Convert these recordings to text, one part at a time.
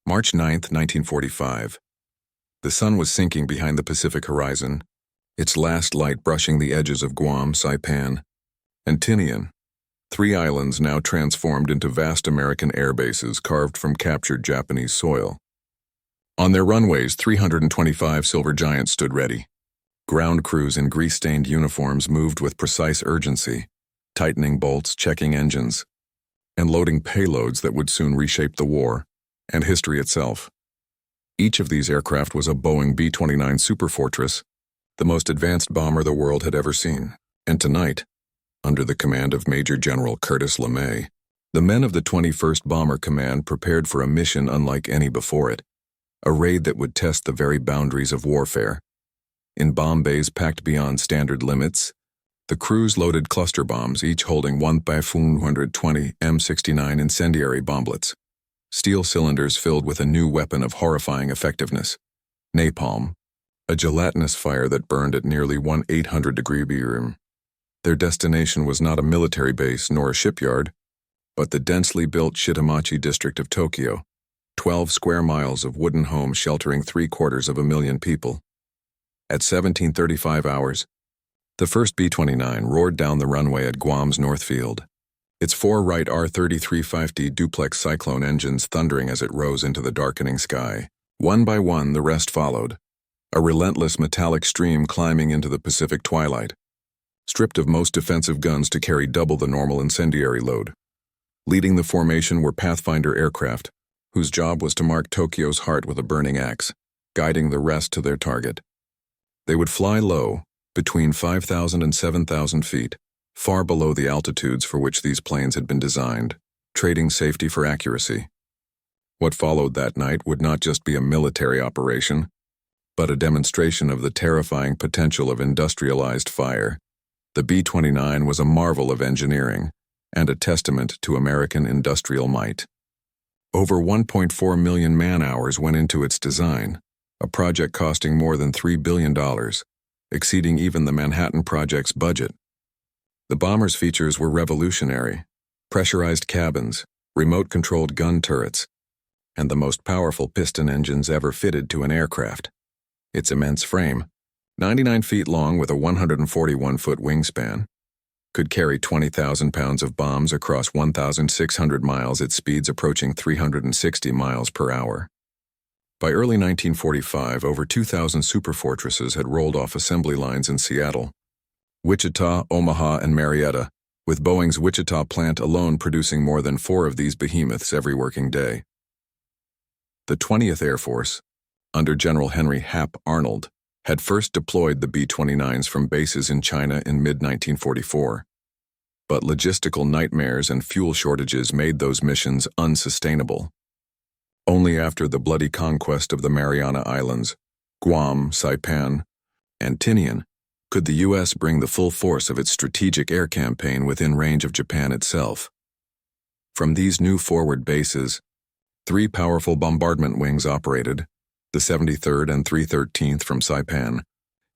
March 9, 1945. The sun was sinking behind the Pacific horizon, its last light brushing the edges of Guam, Saipan, and Tinian, three islands now transformed into vast American air bases carved from captured Japanese soil. On their runways, 325 Silver Giants stood ready. Ground crews in grease-stained uniforms moved with precise urgency, tightening bolts, checking engines, and loading payloads that would soon reshape the war and history itself. Each of these aircraft was a Boeing B-29 Superfortress, the most advanced bomber the world had ever seen. And tonight, under the command of Major General Curtis LeMay, the men of the 21st Bomber Command prepared for a mission unlike any before it, a raid that would test the very boundaries of warfare. In bomb bays packed beyond standard limits, the crews loaded cluster bombs, each holding 1,520 M69 incendiary bomblets, steel cylinders filled with a new weapon of horrifying effectiveness, napalm, a gelatinous fire that burned at nearly 1,800-degree Celsius. Their destination was not a military base nor a shipyard, but the densely built Shitamachi district of Tokyo, 12 square miles of wooden homes sheltering 750,000 people. At 17:35 hours, the first B-29 roared down the runway at Guam's North Field, its four Wright R-3350 duplex Cyclone engines thundering as it rose into the darkening sky. One by one, the rest followed, a relentless metallic stream climbing into the Pacific twilight, stripped of most defensive guns to carry double the normal incendiary load. Leading the formation were Pathfinder aircraft, whose job was to mark Tokyo's heart with a burning axe, guiding the rest to their target. They would fly low, between 5,000 and 7,000 feet, far below the altitudes for which these planes had been designed, trading safety for accuracy. What followed that night would not just be a military operation, but a demonstration of the terrifying potential of industrialized fire. The B-29 was a marvel of engineering and a testament to American industrial might. Over 1.4 million man-hours went into its design, a project costing more than $3 billion, exceeding even the Manhattan Project's budget. The bomber's features were revolutionary: pressurized cabins, remote-controlled gun turrets, and the most powerful piston engines ever fitted to an aircraft. Its immense frame, 99 feet long with a 141-foot wingspan, could carry 20,000 pounds of bombs across 1,600 miles at speeds approaching 360 miles per hour. By early 1945, over 2,000 superfortresses had rolled off assembly lines in Seattle, Wichita, Omaha, and Marietta, with Boeing's Wichita plant alone producing more than 4 of these behemoths every working day. The 20th Air Force, under General Henry Hap Arnold, had first deployed the B-29s from bases in China in mid-1944. But logistical nightmares and fuel shortages made those missions unsustainable. Only after the bloody conquest of the Mariana Islands, Guam, Saipan, and Tinian, could the U.S. bring the full force of its strategic air campaign within range of Japan itself. From these new forward bases, 3 powerful bombardment wings operated, the 73rd and 313th from Saipan,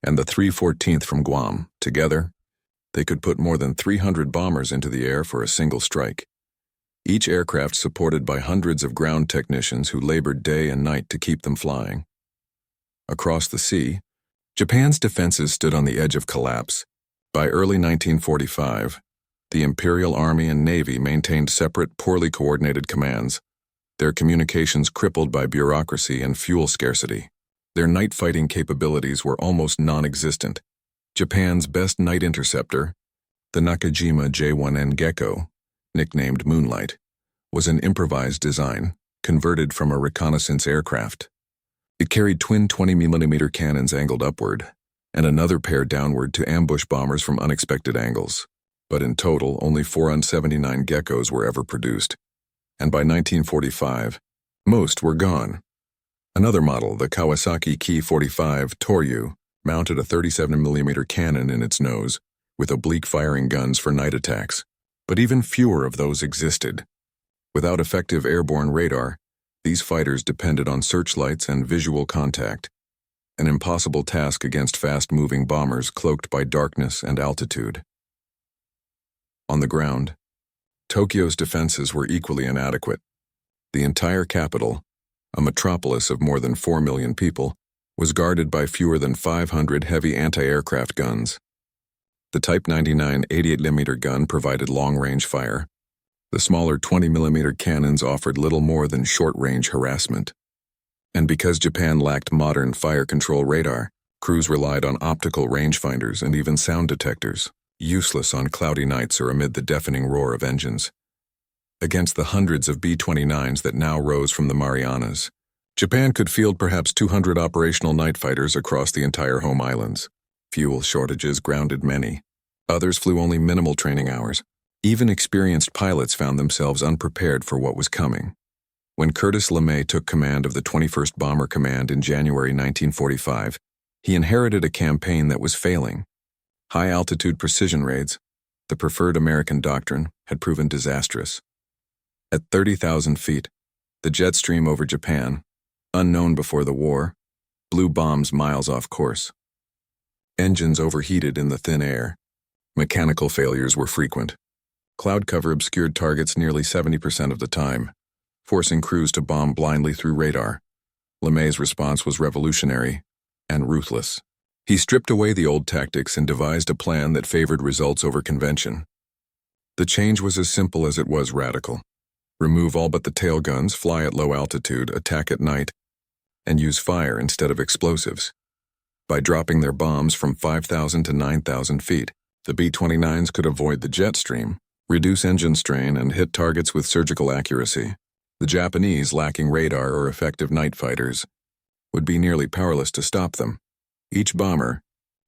and the 314th from Guam. Together, they could put more than 300 bombers into the air for a single strike, each aircraft supported by hundreds of ground technicians who labored day and night to keep them flying. Across the sea, Japan's defenses stood on the edge of collapse. By early 1945, the Imperial Army and Navy maintained separate, poorly coordinated commands, their communications crippled by bureaucracy and fuel scarcity. Their night fighting capabilities were almost non-existent. Japan's best night interceptor, the Nakajima J-1N Gecko, nicknamed Moonlight, was an improvised design, converted from a reconnaissance aircraft. It carried twin 20mm cannons angled upward, and another pair downward to ambush bombers from unexpected angles. But in total, only 479 Geckos were ever produced, and by 1945, most were gone. Another model, the Kawasaki Ki-45 Toryu, mounted a 37mm cannon in its nose, with oblique firing guns for night attacks. But even fewer of those existed. Without effective airborne radar, these fighters depended on searchlights and visual contact, an impossible task against fast-moving bombers cloaked by darkness and altitude. On the ground, Tokyo's defenses were equally inadequate. The entire capital, a metropolis of more than 4 million people, was guarded by fewer than 500 heavy anti-aircraft guns. The Type 99 88mm gun provided long-range fire. The smaller 20mm cannons offered little more than short-range harassment. And because Japan lacked modern fire control radar, crews relied on optical rangefinders and even sound detectors, useless on cloudy nights or amid the deafening roar of engines. Against the hundreds of B-29s that now rose from the Marianas, Japan could field perhaps 200 operational night fighters across the entire home islands. Fuel shortages grounded many. Others flew only minimal training hours. Even experienced pilots found themselves unprepared for what was coming. When Curtis LeMay took command of the 21st Bomber Command in January 1945, he inherited a campaign that was failing. High-altitude precision raids, the preferred American doctrine, had proven disastrous. At 30,000 feet, the jet stream over Japan, unknown before the war, blew bombs miles off course. Engines overheated in the thin air. Mechanical failures were frequent. Cloud cover obscured targets nearly 70% of the time, forcing crews to bomb blindly through radar. LeMay's response was revolutionary and ruthless. He stripped away the old tactics and devised a plan that favored results over convention. The change was as simple as it was radical. Remove all but the tail guns, fly at low altitude, attack at night, and use fire instead of explosives. By dropping their bombs from 5,000 to 9,000 feet, the B-29s could avoid the jet stream, reduce engine strain, and hit targets with surgical accuracy. The Japanese, lacking radar or effective night fighters, would be nearly powerless to stop them. Each bomber,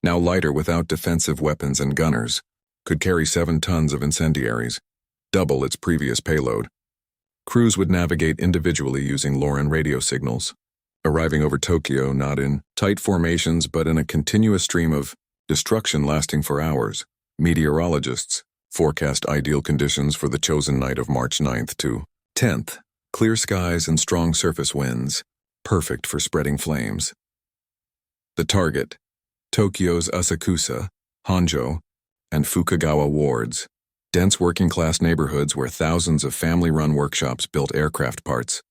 now lighter without defensive weapons and gunners, could carry 7 tons of incendiaries, double its previous payload. Crews would navigate individually using Loran radio signals, arriving over Tokyo not in tight formations but in a continuous stream of destruction lasting for hours. Meteorologists forecast ideal conditions for the chosen night of March 9th to 10th. Clear skies and strong surface winds, perfect for spreading flames. The target, Tokyo's Asakusa, Honjo, and Fukagawa wards, dense working-class neighborhoods where thousands of family-run workshops built aircraft parts,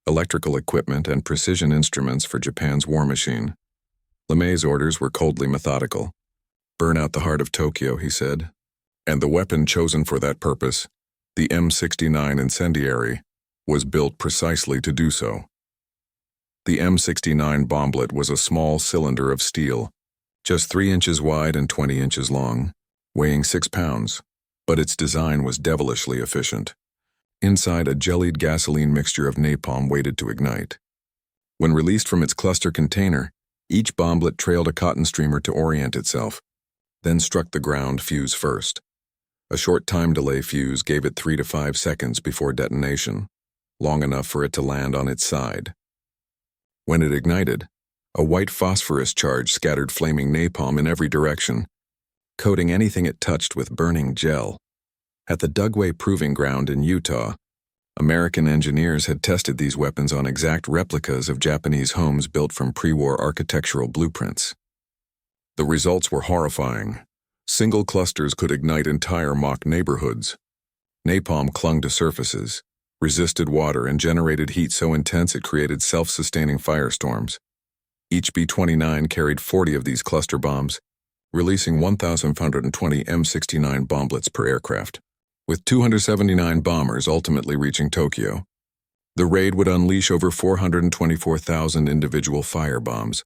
electrical equipment, and precision instruments for Japan's war machine. LeMay's orders were coldly methodical. "Burn out the heart of Tokyo," he said. And the weapon chosen for that purpose, the M69 incendiary, was built precisely to do so. The M69 bomblet was a small cylinder of steel, just 3 inches wide and 20 inches long, weighing 6 pounds, but its design was devilishly efficient. Inside, a jellied gasoline mixture of napalm waited to ignite. When released from its cluster container, each bomblet trailed a cotton streamer to orient itself, then struck the ground fuse first. A short time delay fuse gave it 3 to 5 seconds before detonation, long enough for it to land on its side. When it ignited, a white phosphorus charge scattered flaming napalm in every direction, coating anything it touched with burning gel. At the Dugway Proving Ground in Utah, American engineers had tested these weapons on exact replicas of Japanese homes built from pre-war architectural blueprints. The results were horrifying. Single clusters could ignite entire mock neighborhoods. Napalm clung to surfaces, resisted water, and generated heat so intense it created self-sustaining firestorms. Each B-29 carried 40 of these cluster bombs, releasing 1,520 M69 bomblets per aircraft, with 279 bombers ultimately reaching Tokyo. The raid would unleash over 424,000 individual firebombs,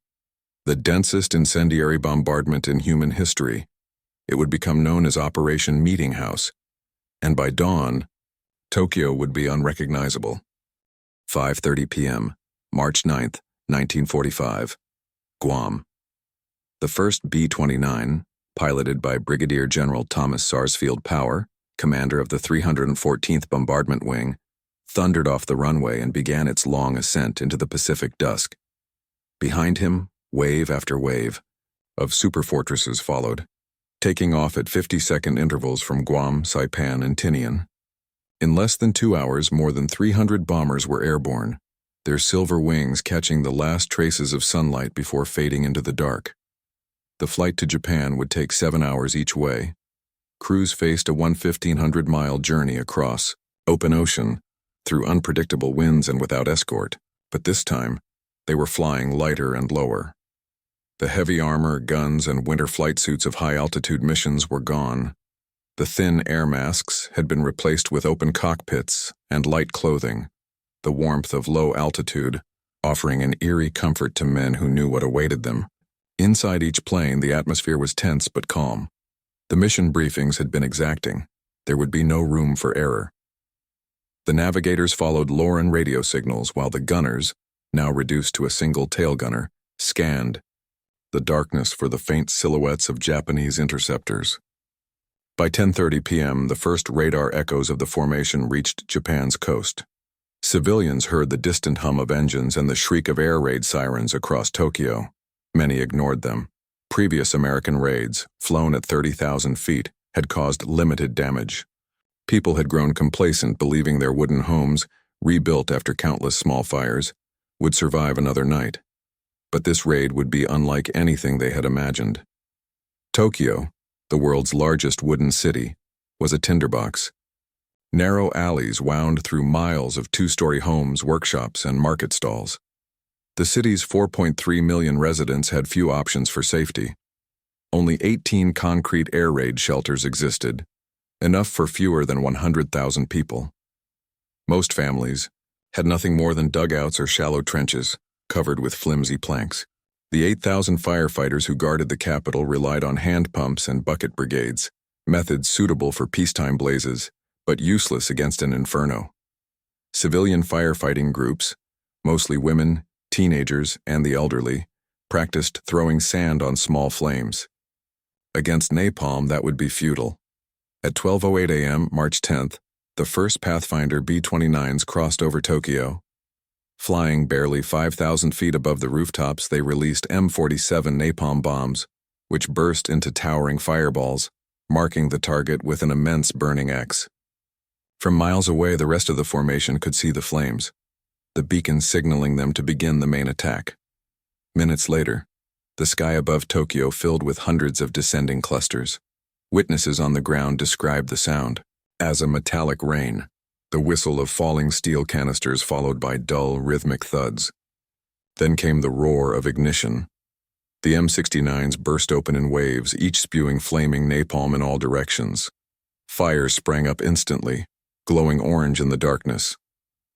the densest incendiary bombardment in human history. It would become known as Operation Meetinghouse, and by dawn, Tokyo would be unrecognizable. 5:30 p.m., March 9th, 1945, Guam. The first B-29, piloted by Brigadier General Thomas Sarsfield Power, commander of the 314th Bombardment Wing, thundered off the runway and began its long ascent into the Pacific dusk. Behind him, wave after wave of superfortresses followed, taking off at 50-second intervals from Guam, Saipan, and Tinian. In less than 2 hours, more than 300 bombers were airborne, their silver wings catching the last traces of sunlight before fading into the dark. The flight to Japan would take 7 hours each way. Crews faced a 1,500-mile journey across open ocean, through unpredictable winds and without escort. But this time, they were flying lighter and lower. The heavy armor, guns, and winter flight suits of high-altitude missions were gone. The thin air masks had been replaced with open cockpits and light clothing, the warmth of low altitude, offering an eerie comfort to men who knew what awaited them. Inside each plane, the atmosphere was tense but calm. The mission briefings had been exacting. There would be no room for error. The navigators followed Lauren radio signals while the gunners, now reduced to a single tail gunner, scanned the darkness for the faint silhouettes of Japanese interceptors. By 10:30 p.m., the first radar echoes of the formation reached Japan's coast. Civilians heard the distant hum of engines and the shriek of air raid sirens across Tokyo. Many ignored them. Previous American raids, flown at 30,000 feet, had caused limited damage. People had grown complacent, believing their wooden homes, rebuilt after countless small fires, would survive another night. But this raid would be unlike anything they had imagined. Tokyo, the world's largest wooden city, was a tinderbox. Narrow alleys wound through miles of two-story homes, workshops, and market stalls. The city's 4.3 million residents had few options for safety. Only 18 concrete air raid shelters existed, enough for fewer than 100,000 people. Most families had nothing more than dugouts or shallow trenches, covered with flimsy planks. The 8,000 firefighters who guarded the capital relied on hand pumps and bucket brigades, methods suitable for peacetime blazes, but useless against an inferno. Civilian firefighting groups, mostly women, teenagers, and the elderly, practiced throwing sand on small flames. Against napalm, that would be futile. At 12:08 a.m., March 10th, the first Pathfinder B-29s crossed over Tokyo. Flying barely 5,000 feet above the rooftops, they released M47 napalm bombs, which burst into towering fireballs, marking the target with an immense burning X. From miles away, the rest of the formation could see the flames, the beacon signaling them to begin the main attack. Minutes later, the sky above Tokyo filled with hundreds of descending clusters. Witnesses on the ground described the sound as a metallic rain, the whistle of falling steel canisters followed by dull, rhythmic thuds. Then came the roar of ignition. The M69s burst open in waves, each spewing flaming napalm in all directions. Fires sprang up instantly, glowing orange in the darkness.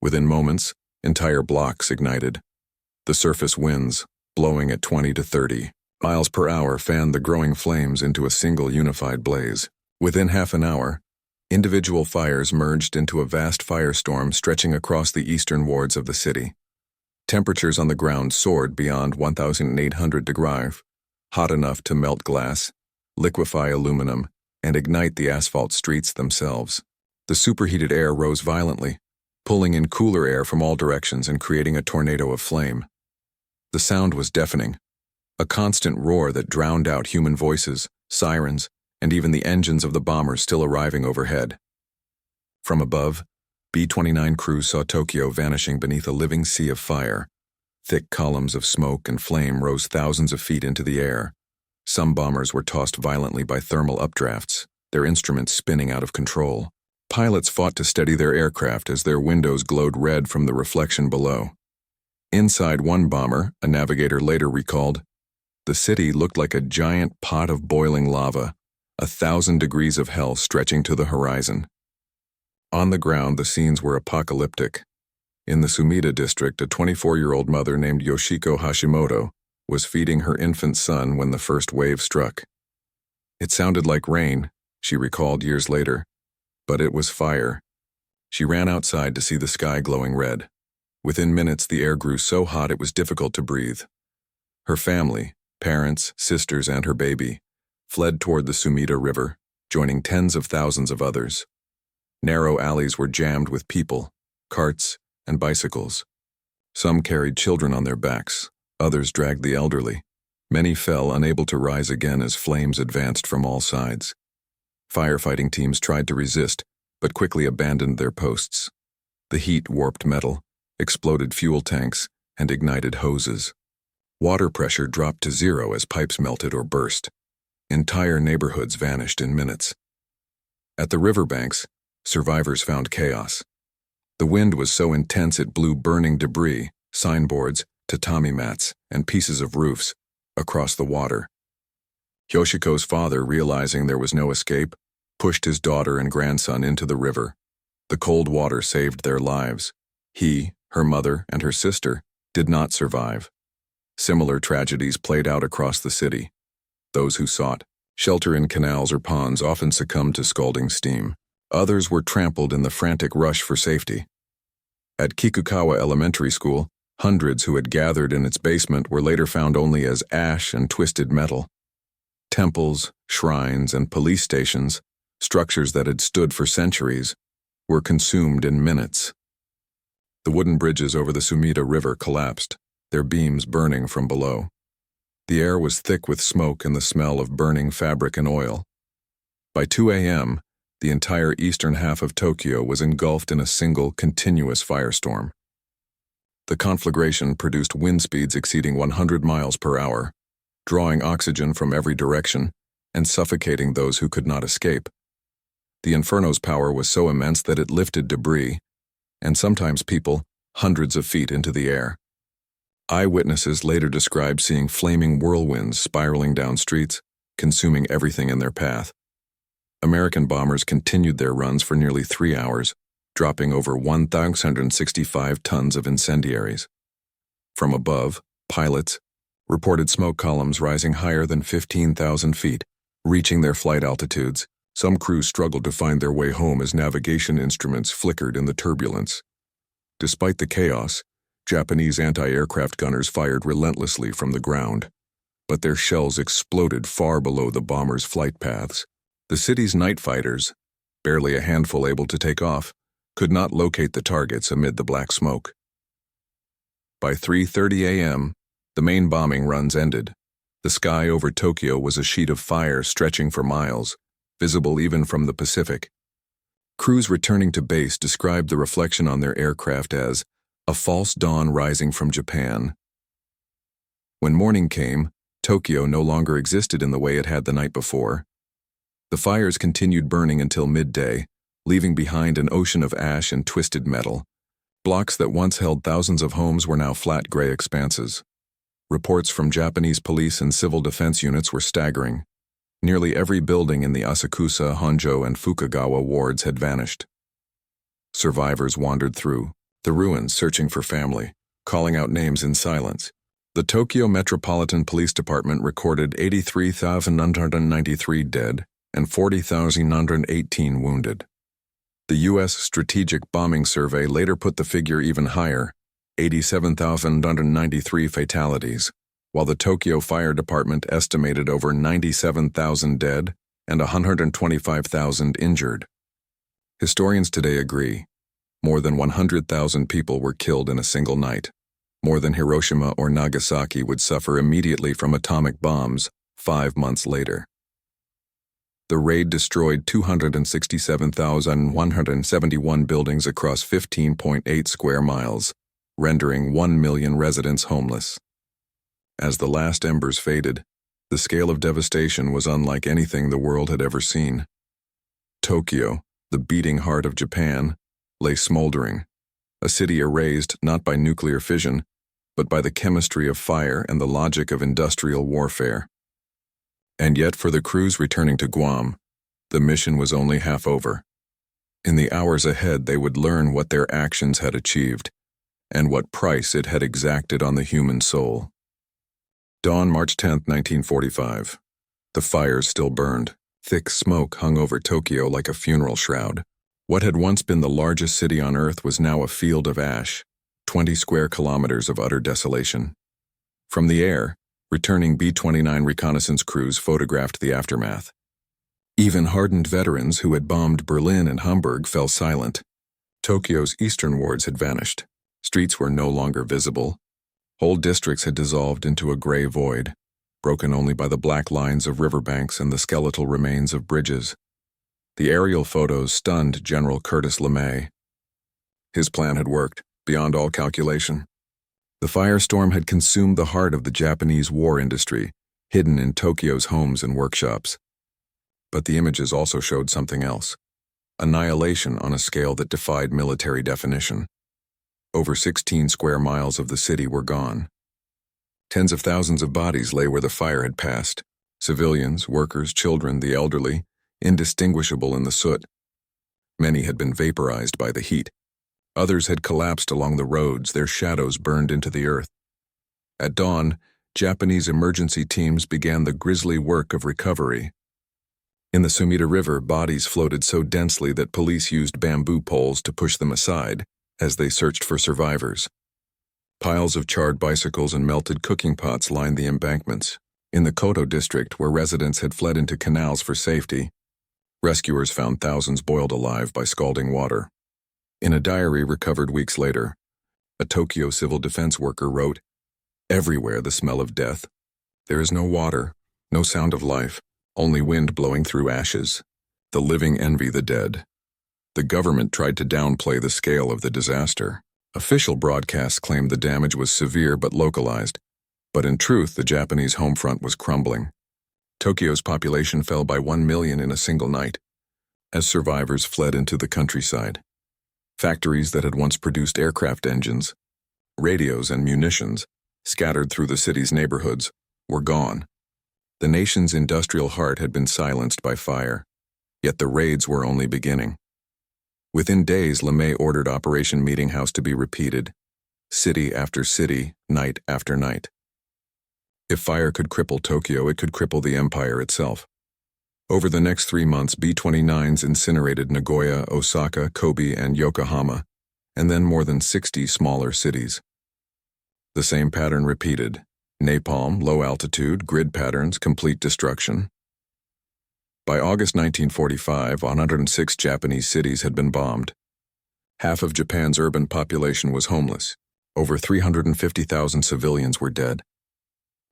Within moments, entire blocks ignited. The surface winds, blowing at 20 to 30 miles per hour, fanned the growing flames into a single unified blaze. Within half an hour, individual fires merged into a vast firestorm stretching across the eastern wards of the city. Temperatures on the ground soared beyond 1,800 degrees, hot enough to melt glass, liquefy aluminum, and ignite the asphalt streets themselves. The superheated air rose violently, pulling in cooler air from all directions and creating a tornado of flame. The sound was deafening, a constant roar that drowned out human voices, sirens, and even the engines of the bombers still arriving overhead. From above, B-29 crews saw Tokyo vanishing beneath a living sea of fire. Thick columns of smoke and flame rose thousands of feet into the air. Some bombers were tossed violently by thermal updrafts, their instruments spinning out of control. Pilots fought to steady their aircraft as their windows glowed red from the reflection below. Inside one bomber, a navigator later recalled, the city looked like a giant pot of boiling lava, 1,000 degrees of hell stretching to the horizon. On the ground, the scenes were apocalyptic. In the Sumida district, a 24-year-old mother named Yoshiko Hashimoto was feeding her infant son when the first wave struck. It sounded like rain, she recalled years later, but it was fire. She ran outside to see the sky glowing red. Within minutes, the air grew so hot it was difficult to breathe. Her family, parents, sisters, and her baby, fled toward the Sumida River, joining tens of thousands of others. Narrow alleys were jammed with people, carts, and bicycles. Some carried children on their backs, others dragged the elderly. Many fell, unable to rise again as flames advanced from all sides. Firefighting teams tried to resist, but quickly abandoned their posts. The heat warped metal, exploded fuel tanks, and ignited hoses. Water pressure dropped to zero as pipes melted or burst. Entire neighborhoods vanished in minutes. At the riverbanks, survivors found chaos. The wind was so intense it blew burning debris, signboards, tatami mats, and pieces of roofs across the water. Yoshiko's father, realizing there was no escape, pushed his daughter and grandson into the river. The cold water saved their lives. He, her mother, and her sister did not survive. Similar tragedies played out across the city. Those who sought shelter in canals or ponds often succumbed to scalding steam. Others were trampled in the frantic rush for safety. At Kikukawa Elementary School, hundreds who had gathered in its basement were later found only as ash and twisted metal. Temples, shrines, and police stations, structures that had stood for centuries, were consumed in minutes. The wooden bridges over the Sumida River collapsed, their beams burning from below. The air was thick with smoke and the smell of burning fabric and oil. By 2 a.m., the entire eastern half of Tokyo was engulfed in a single, continuous firestorm. The conflagration produced wind speeds exceeding 100 miles per hour, drawing oxygen from every direction and suffocating those who could not escape. The inferno's power was so immense that it lifted debris, and sometimes people, hundreds of feet into the air. Eyewitnesses later described seeing flaming whirlwinds spiraling down streets, consuming everything in their path. American bombers continued their runs for nearly 3 hours, dropping over 1,165 tons of incendiaries. From above, pilots reported smoke columns rising higher than 15,000 feet, reaching their flight altitudes. Some crews struggled to find their way home as navigation instruments flickered in the turbulence. Despite the chaos, Japanese anti-aircraft gunners fired relentlessly from the ground, but their shells exploded far below the bombers' flight paths. The city's night fighters, barely a handful able to take off, could not locate the targets amid the black smoke. By 3:30 a.m., the main bombing runs ended. The sky over Tokyo was a sheet of fire stretching for miles, visible even from the Pacific. Crews returning to base described the reflection on their aircraft as a false dawn rising from Japan. When morning came, Tokyo no longer existed in the way it had the night before. The fires continued burning until midday, leaving behind an ocean of ash and twisted metal. Blocks that once held thousands of homes were now flat gray expanses. Reports from Japanese police and civil defense units were staggering. Nearly every building in the Asakusa, Honjo, and Fukagawa wards had vanished. Survivors wandered through the ruins searching for family, calling out names in silence. The Tokyo Metropolitan Police Department recorded 83,993 dead and 40,918 wounded. The U.S. Strategic Bombing Survey later put the figure even higher, 87,993 fatalities, while the Tokyo Fire Department estimated over 97,000 dead and 125,000 injured. Historians today agree, more than 100,000 people were killed in a single night. More than Hiroshima or Nagasaki would suffer immediately from atomic bombs 5 months later. The raid destroyed 267,171 buildings across 15.8 square miles, rendering 1 million residents homeless. As the last embers faded, the scale of devastation was unlike anything the world had ever seen. Tokyo, the beating heart of Japan, lay smoldering, a city erased not by nuclear fission, but by the chemistry of fire and the logic of industrial warfare. And yet for the crews returning to Guam, the mission was only half over. In the hours ahead they would learn what their actions had achieved, and what price it had exacted on the human soul. Dawn, March 10, 1945. The fires still burned. Thick smoke hung over Tokyo like a funeral shroud. What had once been the largest city on Earth was now a field of ash, 20 square kilometers of utter desolation. From the air, returning B-29 reconnaissance crews photographed the aftermath. Even hardened veterans who had bombed Berlin and Hamburg fell silent. Tokyo's eastern wards had vanished. Streets were no longer visible. Whole districts had dissolved into a gray void, broken only by the black lines of riverbanks and the skeletal remains of bridges. The aerial photos stunned General Curtis LeMay. His plan had worked, beyond all calculation. The firestorm had consumed the heart of the Japanese war industry, hidden in Tokyo's homes and workshops. But the images also showed something else: annihilation on a scale that defied military definition. Over 16 square miles of the city were gone. Tens of thousands of bodies lay where the fire had passed. Civilians, workers, children, the elderly, indistinguishable in the soot. Many had been vaporized by the heat. Others had collapsed along the roads, their shadows burned into the earth. At dawn, Japanese emergency teams began the grisly work of recovery. In the Sumida River, bodies floated so densely that police used bamboo poles to push them aside as they searched for survivors. Piles of charred bicycles and melted cooking pots lined the embankments. In the Koto district, where residents had fled into canals for safety, rescuers found thousands boiled alive by scalding water. In a diary recovered weeks later, a Tokyo civil defense worker wrote, "Everywhere the smell of death. There is no water, no sound of life, only wind blowing through ashes. The living envy the dead." The government tried to downplay the scale of the disaster. Official broadcasts claimed the damage was severe but localized, but in truth the Japanese home front was crumbling. Tokyo's population fell by 1 million in a single night, as survivors fled into the countryside. Factories that had once produced aircraft engines, radios, and munitions, scattered through the city's neighborhoods, were gone. The nation's industrial heart had been silenced by fire, yet the raids were only beginning. Within days, LeMay ordered Operation Meetinghouse to be repeated, city after city, night after night. If fire could cripple Tokyo, it could cripple the empire itself. Over the next 3 months, B-29s incinerated Nagoya, Osaka, Kobe, and Yokohama, and then more than 60 smaller cities. The same pattern repeated: napalm, low altitude, grid patterns, complete destruction. By August 1945, 106 Japanese cities had been bombed. Half of Japan's urban population was homeless. Over 350,000 civilians were dead.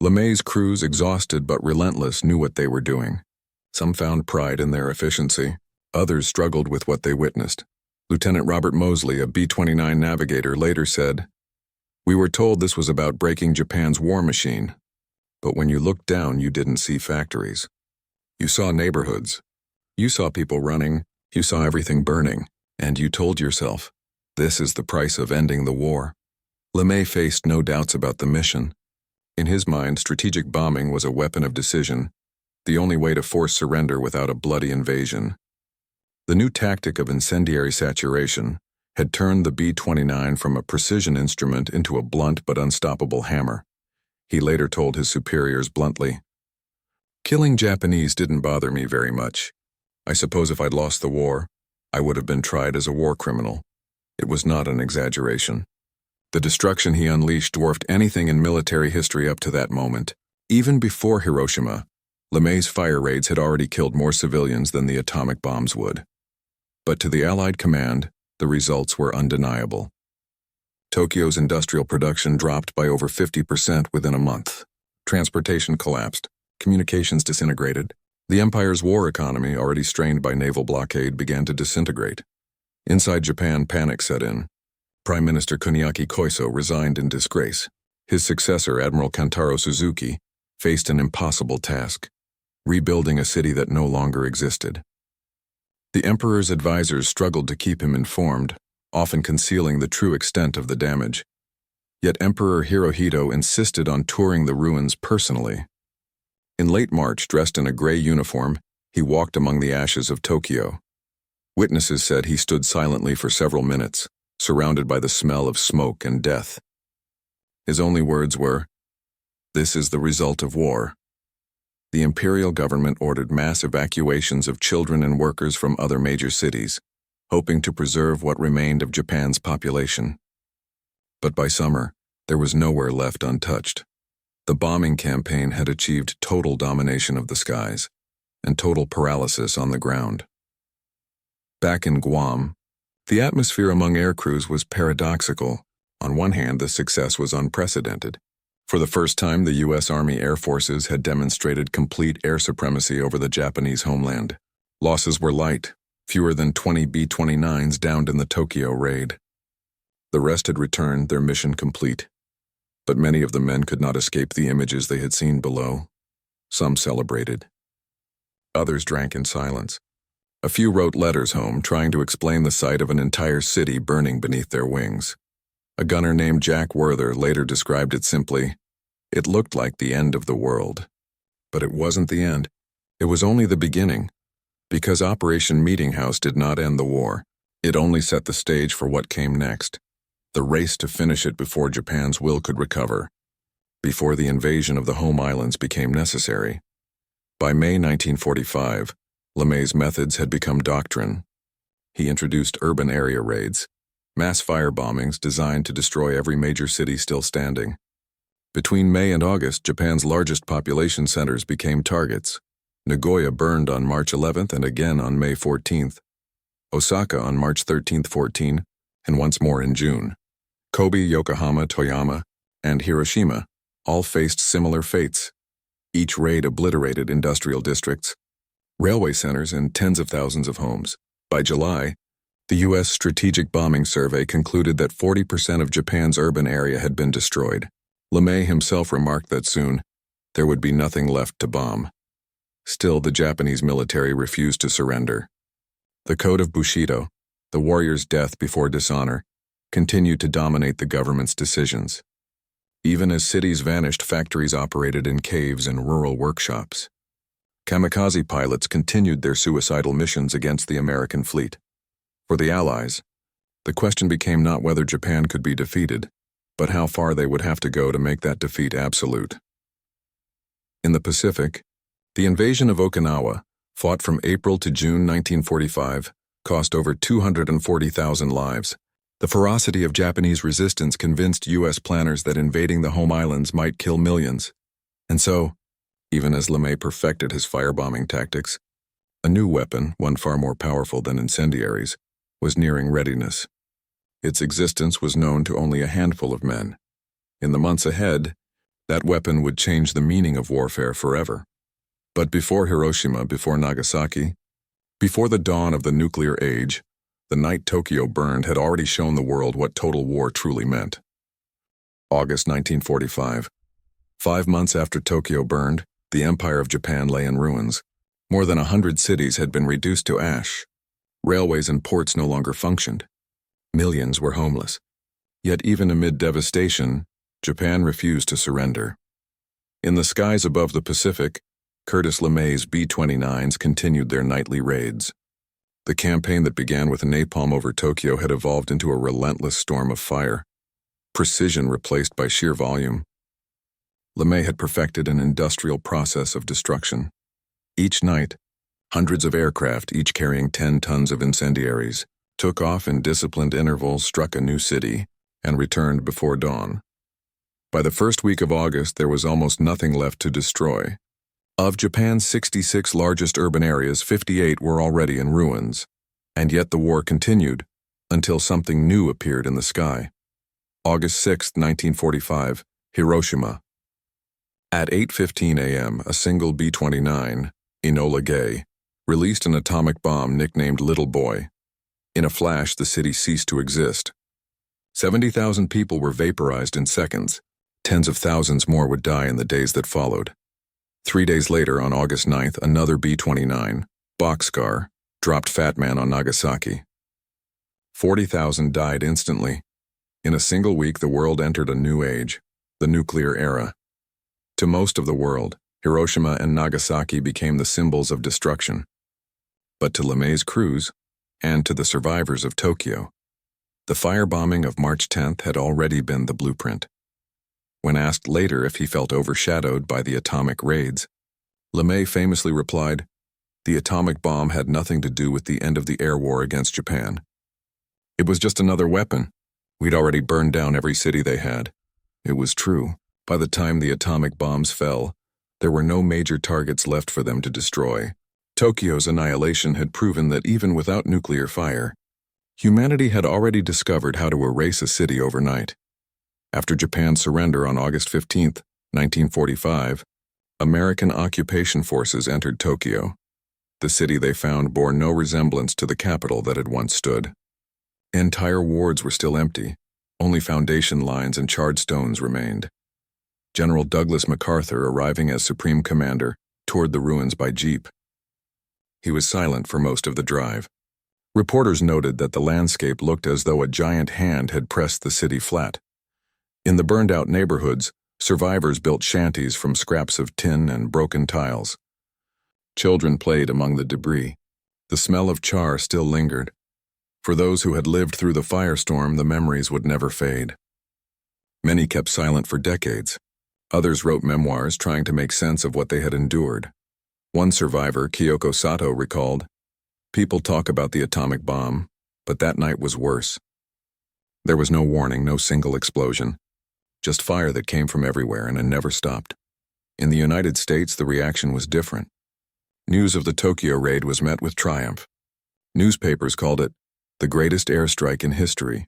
LeMay's crews, exhausted but relentless, knew what they were doing. Some found pride in their efficiency. Others struggled with what they witnessed. Lieutenant Robert Mosley, a B-29 navigator, later said, "We were told this was about breaking Japan's war machine. But when you looked down, you didn't see factories. You saw neighborhoods. You saw people running. You saw everything burning. And you told yourself, this is the price of ending the war." LeMay faced no doubts about the mission. In his mind, strategic bombing was a weapon of decision, the only way to force surrender without a bloody invasion. The new tactic of incendiary saturation had turned the B-29 from a precision instrument into a blunt but unstoppable hammer. He later told his superiors bluntly, "Killing Japanese didn't bother me very much. I suppose if I'd lost the war, I would have been tried as a war criminal. It was not an exaggeration." The destruction he unleashed dwarfed anything in military history up to that moment. Even before Hiroshima, LeMay's fire raids had already killed more civilians than the atomic bombs would. But to the Allied command, the results were undeniable. Tokyo's industrial production dropped by over 50% within a month. Transportation collapsed. Communications disintegrated. The empire's war economy, already strained by naval blockade, began to disintegrate. Inside Japan, panic set in. Prime Minister Kuniaki Koiso resigned in disgrace. His successor, Admiral Kantaro Suzuki, faced an impossible task: rebuilding a city that no longer existed. The emperor's advisors struggled to keep him informed, often concealing the true extent of the damage. Yet Emperor Hirohito insisted on touring the ruins personally. In late March, dressed in a gray uniform, he walked among the ashes of Tokyo. Witnesses said he stood silently for several minutes, surrounded by the smell of smoke and death. His only words were, "This is the result of war." The imperial government ordered mass evacuations of children and workers from other major cities, hoping to preserve what remained of Japan's population. But by summer, there was nowhere left untouched. The bombing campaign had achieved total domination of the skies and total paralysis on the ground. Back in Guam, the atmosphere among aircrews was paradoxical. On one hand, the success was unprecedented. For the first time, the U.S. Army Air Forces had demonstrated complete air supremacy over the Japanese homeland. Losses were light, fewer than 20 B-29s downed in the Tokyo raid. The rest had returned, their mission complete. But many of the men could not escape the images they had seen below. Some celebrated. Others drank in silence. A few wrote letters home, trying to explain the sight of an entire city burning beneath their wings. A gunner named Jack Werther later described it simply, "It looked like the end of the world." But it wasn't the end. It was only the beginning. Because Operation Meetinghouse did not end the war, it only set the stage for what came next. The race to finish it before Japan's will could recover. Before the invasion of the home islands became necessary. By May 1945, LeMay's methods had become doctrine. He introduced urban area raids, mass firebombings designed to destroy every major city still standing. Between May and August, Japan's largest population centers became targets. Nagoya burned on March 11th and again on May 14th. Osaka on March 13th, 14, and once more in June. Kobe, Yokohama, Toyama, and Hiroshima all faced similar fates. Each raid obliterated industrial districts, railway centers, and tens of thousands of homes. By July, the U.S. Strategic Bombing Survey concluded that 40% of Japan's urban area had been destroyed. LeMay himself remarked that soon, there would be nothing left to bomb. Still, the Japanese military refused to surrender. The Code of Bushido, the warrior's death before dishonor, continued to dominate the government's decisions. Even as cities vanished, factories operated in caves and rural workshops. Kamikaze pilots continued their suicidal missions against the American fleet. For the Allies, the question became not whether Japan could be defeated, but how far they would have to go to make that defeat absolute. In the Pacific, the invasion of Okinawa, fought from April to June 1945, cost over 240,000 lives. The ferocity of Japanese resistance convinced U.S. planners that invading the home islands might kill millions. And so, even as LeMay perfected his firebombing tactics, a new weapon, one far more powerful than incendiaries, was nearing readiness. Its existence was known to only a handful of men. In the months ahead, that weapon would change the meaning of warfare forever. But before Hiroshima, before Nagasaki, before the dawn of the nuclear age, the night Tokyo burned had already shown the world what total war truly meant. August 1945. 5 months after Tokyo burned, the Empire of Japan lay in ruins. More than 100 cities had been reduced to ash. Railways and ports no longer functioned. Millions were homeless. Yet even amid devastation, Japan refused to surrender. In the skies above the Pacific, Curtis LeMay's B-29s continued their nightly raids. The campaign that began with napalm over Tokyo had evolved into a relentless storm of fire. Precision replaced by sheer volume. LeMay had perfected an industrial process of destruction. Each night, hundreds of aircraft, each carrying 10 tons of incendiaries, took off in disciplined intervals, struck a new city, and returned before dawn. By the first week of August, there was almost nothing left to destroy. Of Japan's 66 largest urban areas, 58 were already in ruins. And yet the war continued, until something new appeared in the sky. August 6, 1945, Hiroshima. At 8:15 a.m., a single B-29, Enola Gay, released an atomic bomb nicknamed Little Boy. In a flash, the city ceased to exist. 70,000 people were vaporized in seconds. Tens of thousands more would die in the days that followed. 3 days later, on August 9th, another B-29, Boxcar, dropped Fat Man on Nagasaki. 40,000 died instantly. In a single week, the world entered a new age, the nuclear era. To most of the world, Hiroshima and Nagasaki became the symbols of destruction. But to LeMay's crews, and to the survivors of Tokyo, the firebombing of March 10th had already been the blueprint. When asked later if he felt overshadowed by the atomic raids, LeMay famously replied, "The atomic bomb had nothing to do with the end of the air war against Japan. It was just another weapon. We'd already burned down every city they had." It was true. By the time the atomic bombs fell, there were no major targets left for them to destroy. Tokyo's annihilation had proven that even without nuclear fire, humanity had already discovered how to erase a city overnight. After Japan's surrender on August 15, 1945, American occupation forces entered Tokyo. The city they found bore no resemblance to the capital that had once stood. Entire wards were still empty. Only foundation lines and charred stones remained. General Douglas MacArthur, arriving as Supreme Commander, toured the ruins by jeep. He was silent for most of the drive. Reporters noted that the landscape looked as though a giant hand had pressed the city flat. In the burned-out neighborhoods, survivors built shanties from scraps of tin and broken tiles. Children played among the debris. The smell of char still lingered. For those who had lived through the firestorm, the memories would never fade. Many kept silent for decades. Others wrote memoirs trying to make sense of what they had endured. One survivor, Kyoko Sato, recalled, "People talk about the atomic bomb, but that night was worse. There was no warning, no single explosion. Just fire that came from everywhere and it never stopped." In the United States, the reaction was different. News of the Tokyo raid was met with triumph. Newspapers called it the greatest airstrike in history.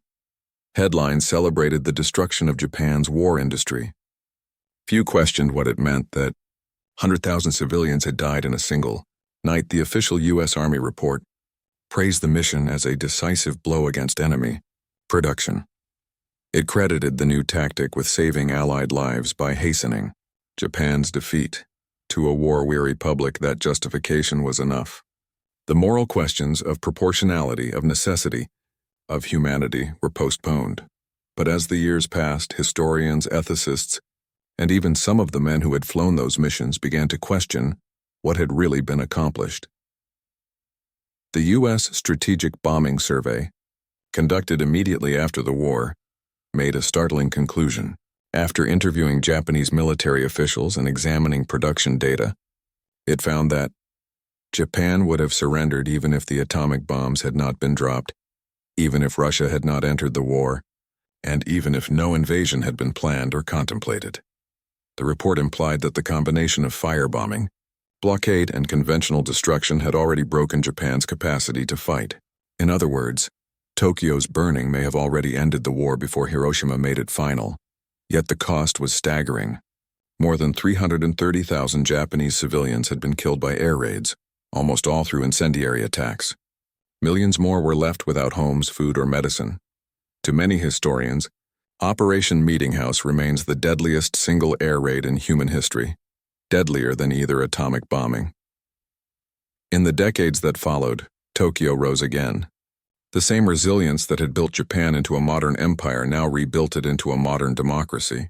Headlines celebrated the destruction of Japan's war industry. Few questioned what it meant that 100,000 civilians had died in a single night. The official U.S. Army report praised the mission as a decisive blow against enemy production. It credited the new tactic with saving Allied lives by hastening Japan's defeat. To a war-weary public, that justification was enough. The moral questions of proportionality, of necessity, of humanity were postponed. But as the years passed, historians, ethicists, and even some of the men who had flown those missions began to question what had really been accomplished. The U.S. Strategic Bombing Survey, conducted immediately after the war, made a startling conclusion. After interviewing Japanese military officials and examining production data, it found that Japan would have surrendered even if the atomic bombs had not been dropped, even if Russia had not entered the war, and even if no invasion had been planned or contemplated. The report implied that the combination of firebombing, blockade, and conventional destruction had already broken Japan's capacity to fight. In other words, Tokyo's burning may have already ended the war before Hiroshima made it final. Yet the cost was staggering. More than 330,000 Japanese civilians had been killed by air raids, almost all through incendiary attacks. Millions more were left without homes, food, or medicine. To many historians, Operation Meetinghouse remains the deadliest single air raid in human history, deadlier than either atomic bombing. In the decades that followed, Tokyo rose again. The same resilience that had built Japan into a modern empire now rebuilt it into a modern democracy.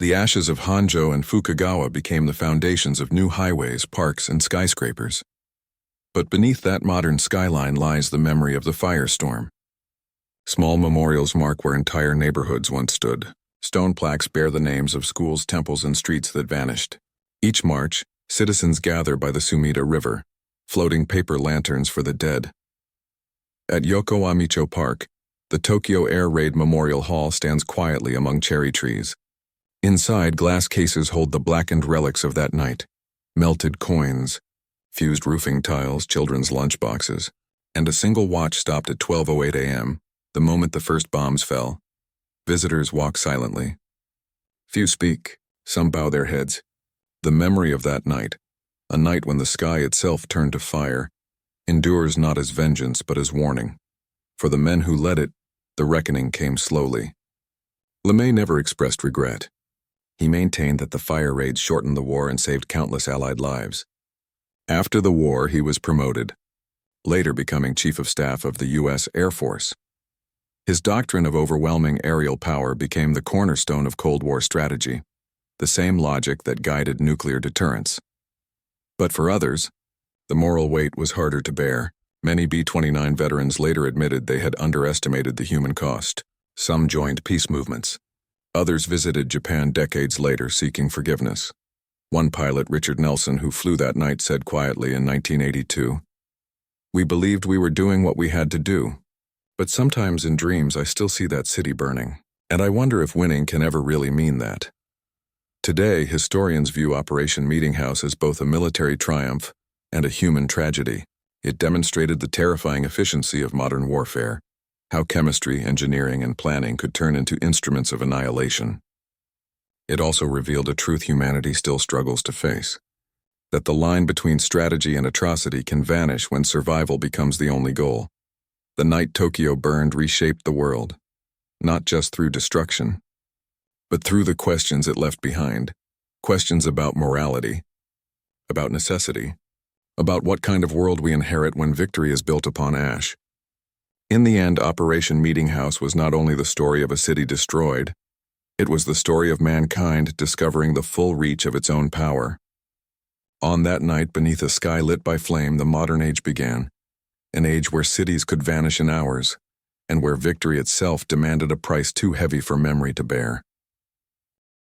The ashes of Hanjo and Fukagawa became the foundations of new highways, parks, and skyscrapers. But beneath that modern skyline lies the memory of the firestorm. Small memorials mark where entire neighborhoods once stood. Stone plaques bear the names of schools, temples, and streets that vanished. Each March, citizens gather by the Sumida River, floating paper lanterns for the dead. At Yokohama Park, the Tokyo Air Raid Memorial Hall stands quietly among cherry trees. Inside, glass cases hold the blackened relics of that night: melted coins, fused roofing tiles, children's lunchboxes, and a single watch stopped at 12:08 a.m., the moment the first bombs fell. Visitors walk silently. Few speak, some bow their heads. The memory of that night, a night when the sky itself turned to fire, endures not as vengeance but as warning. For the men who led it, the reckoning came slowly. LeMay never expressed regret. He maintained that the fire raids shortened the war and saved countless Allied lives. After the war, he was promoted, later becoming Chief of Staff of the U.S. Air Force. His doctrine of overwhelming aerial power became the cornerstone of Cold War strategy, the same logic that guided nuclear deterrence. But for others, the moral weight was harder to bear. Many B-29 veterans later admitted they had underestimated the human cost. Some joined peace movements. Others visited Japan decades later seeking forgiveness. One pilot, Richard Nelson, who flew that night, said quietly in 1982, "We believed we were doing what we had to do. But sometimes in dreams I still see that city burning, and I wonder if winning can ever really mean that." Today, historians view Operation Meetinghouse as both a military triumph and a human tragedy. It demonstrated the terrifying efficiency of modern warfare, how chemistry, engineering, and planning could turn into instruments of annihilation. It also revealed a truth humanity still struggles to face, that the line between strategy and atrocity can vanish when survival becomes the only goal. The night Tokyo burned reshaped the world, not just through destruction, but through the questions it left behind, questions about morality, about necessity, about what kind of world we inherit when victory is built upon ash. In the end, Operation Meetinghouse was not only the story of a city destroyed, it was the story of mankind discovering the full reach of its own power. On that night, beneath a sky lit by flame, the modern age began, an age where cities could vanish in hours, and where victory itself demanded a price too heavy for memory to bear.